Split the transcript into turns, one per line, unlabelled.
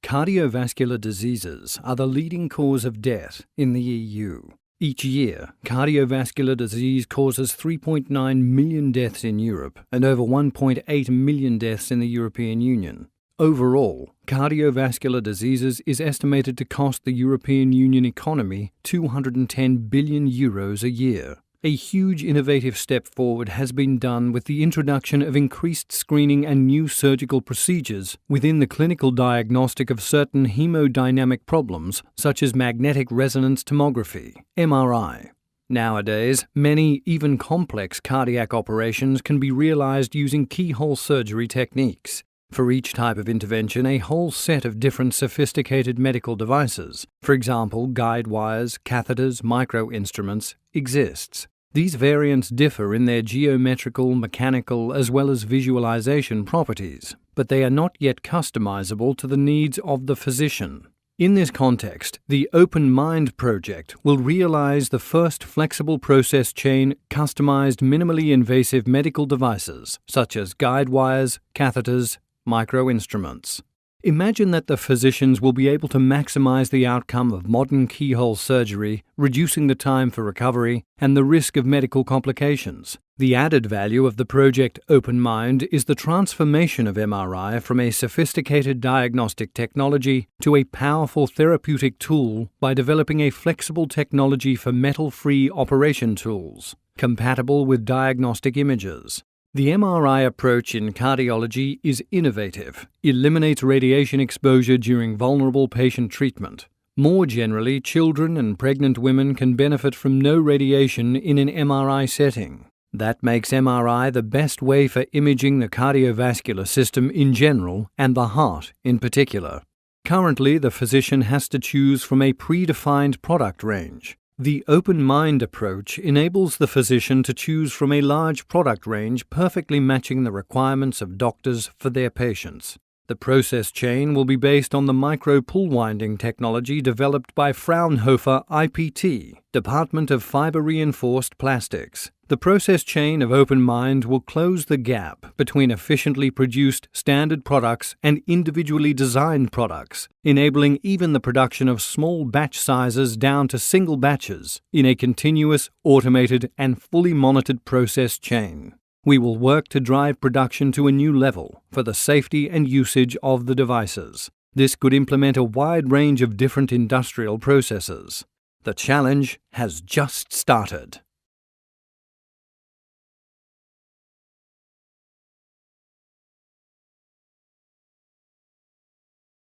Cardiovascular diseases are the leading cause of death in the EU. Each year, cardiovascular disease causes 3.9 million deaths in Europe and over 1.8 million deaths in the European Union. Overall, cardiovascular diseases is estimated to cost the European Union economy €210 billion a year. A huge innovative step forward has been done with the introduction of increased screening and new surgical procedures within the clinical diagnostic of certain hemodynamic problems such as magnetic resonance tomography, MRI. Nowadays, many, even complex cardiac operations can be realized using keyhole surgery techniques. For each type of intervention, a whole set of different sophisticated medical devices, for example, guide wires, catheters, micro-instruments, exists. These variants differ in their geometrical, mechanical, as well as visualization properties, but they are not yet customizable to the needs of the physician. In this context, the Openmind project will realize the first flexible process chain customized minimally invasive medical devices, such as guide wires, catheters, micro-instruments. Imagine that the physicians will be able to maximize the outcome of modern keyhole surgery, reducing the time for recovery and the risk of medical complications. The added value of the project Openmind is the transformation of MRI from a sophisticated diagnostic technology to a powerful therapeutic tool by developing a flexible technology for metal-free operation tools, compatible with diagnostic images. The MRI approach in cardiology is innovative, eliminates radiation exposure during vulnerable patient treatment. More generally, children and pregnant women can benefit from no radiation in an MRI setting. That makes MRI the best way for imaging the cardiovascular system in general and the heart in particular. Currently, the physician has to choose from a predefined product range. The Openmind approach enables the physician to choose from a large product range perfectly matching the requirements of doctors for their patients. The process chain will be based on the micro-pull winding technology developed by Fraunhofer IPT, Department of Fiber-Reinforced Plastics. The process chain of Openmind will close the gap between efficiently produced standard products and individually designed products, enabling even the production of small batch sizes down to single batches in a continuous, automated, and fully monitored process chain. We will work to drive production to a new level for the safety and usage of the devices. This could implement a wide range of different industrial processes. The challenge has just started.